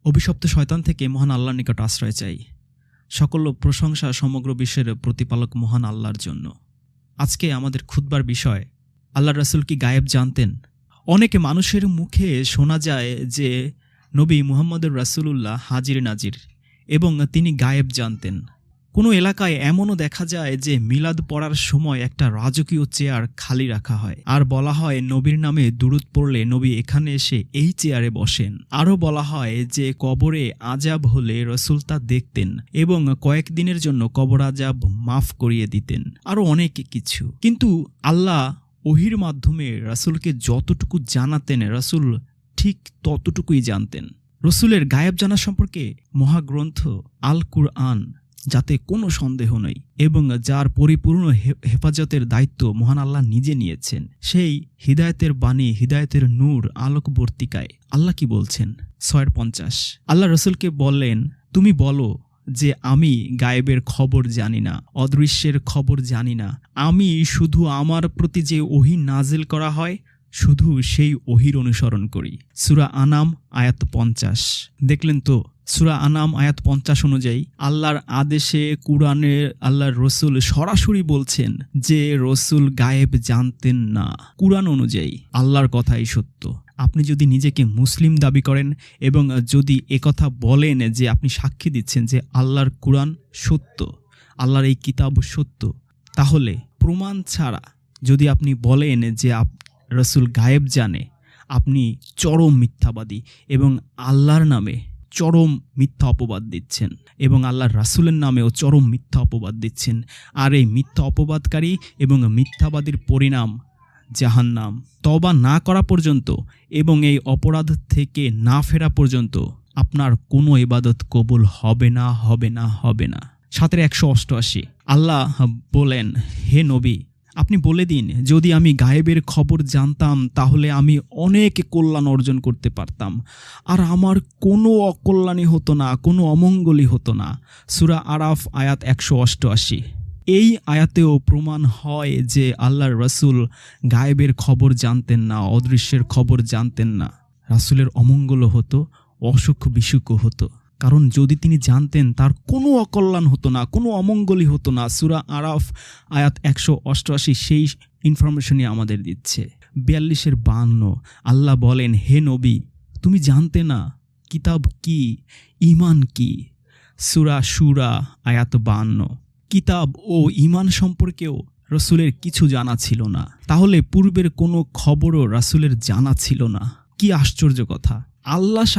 অভিশপ্ত শয়তান থেকে মহান আল্লাহর নিকট আশ্রয় চাই। সকল প্রশংসা সমগ্র বিশ্বের প্রতিপালক মহান আল্লাহর জন্য। আজকে আমাদের খুতবার বিষয়, আল্লাহর রাসূল কি গায়েব জানতেন? অনেক মানুষের মুখে শোনা যায় যে নবী মুহাম্মদুর রাসূলুল্লাহ হাজির নাজির এবং তিনি গায়েব জানতেন। কোনো এলাকায় এমনও দেখা যায় যে মিলাদ পড়ার সময় একটা রাজকীয় চেয়ার খালি রাখা হয় আর বলা হয় নবীর নামে দুরূদ পড়লে নবী এখানে এসে এই চেয়ারে বসেন। আরও বলা হয় যে কবরে আযাব হলে রাসূল তা দেখতেন এবং কয়েকদিনের জন্য কবর আযাব মাফ করিয়ে দিতেন, আরও অনেক কিছু। কিন্তু আল্লাহ ওহীর মাধ্যমে রাসূলকে যতটুকু জানাতেন রাসূল ঠিক ততটুকুই জানতেন। রাসূলের গায়েব জানা সম্পর্কে মহাগ্রন্থ আল কুরআন, যাতে কোনো সন্দেহ নেই এবং যার পরিপূর্ণ হেফাজতের দায়িত্ব মহান আল্লাহ নিজে নিয়েছেন, সেই হিদায়তের বাণী, হিদায়তের নূর আলোকবর্তিকায় আল্লাহ কি বলছেন? 6:50 আল্লাহ রাসূলকে বললেন, তুমি বলো যে আমি গায়েবের খবর জানি না, অদৃশ্যের খবর জানি না। আমি শুধু আমার প্রতি যে ওহী নাজিল করা হয় শুধু সেই ওহীর অনুসরণ করি। সূরা আনাম আয়াত 50। দেখলেন তো, সূরা আনাম আয়াত 50 অনুযায়ী আল্লাহর আদেশে কুরআনে আল্লাহর রাসূল সরাসরি বলছেন যে রাসূল গায়েব জানতেন না। কুরআন অনুযায়ী আল্লাহর কথাই সত্য। আপনি যদি নিজেকে মুসলিম দাবি করেন এবং যদি একথা বলেন যে আপনি সাক্ষী দিচ্ছেন যে আল্লাহর কুরআন সত্য, আল্লাহর এই কিতাব সত্য, তাহলে প্রমাণ ছাড়া যদি আপনি বলেন যে রাসূল গায়েব জানে, আপনি চরম মিথ্যাবাদী এবং আল্লাহর নামে চরম মিথ্যা অপবাদ দিচ্ছেন এবং আল্লাহর রাসূলের নামেও চরম মিথ্যা অপবাদ দিচ্ছেন। আর এই মিথ্যা অপবাদকারী এবং মিথ্যাবাদীর পরিণাম জাহান্নাম। তওবা না করা পর্যন্ত এবং এই অপরাধ থেকে না ফেরা পর্যন্ত আপনার কোনো ইবাদত কবুল হবে না, হবে না, হবে না। 7:188 আল্লাহ বলেন, হে নবী, আপনি বলে দিন, যদি আমি গায়েবের খবর জানতাম তাহলে আমি অনেক কল্যাণ অর্জন করতে পারতাম আর আমার কোনো অকল্যাণই হতো না, কোনো অমঙ্গলই হতো না। সূরা আরাফ আয়াত 188। এই আয়াতেও প্রমাণ হয় যে আল্লাহর রাসূল গায়েবের খবর জানতেন না, অদৃশ্যের খবর জানতেন না। রাসূলের অমঙ্গলও হতো, অসুখ বিসুখও হতো। কারণ যদি তিনি জানতেন তার কোনো অকল্যাণ হতো না, কোনো অমঙ্গলই হতো না। সূরা আরাফ আয়াত 188 সেই ইনফরমেশনই আমাদের দিচ্ছে। 42:52 আল্লাহ বলেন, হে নবী, তুমি জানতে না কিতাব কি, ঈমান কি। সূরা শুরা আয়াত 52। কিতাব ও ঈমান সম্পর্কেও রাসূলের কিছু জানা ছিল না, তাহলে পূর্বের কোনো খবরও রাসূলের জানা ছিল না। কি আশ্চর্য কথা! আল্লাহ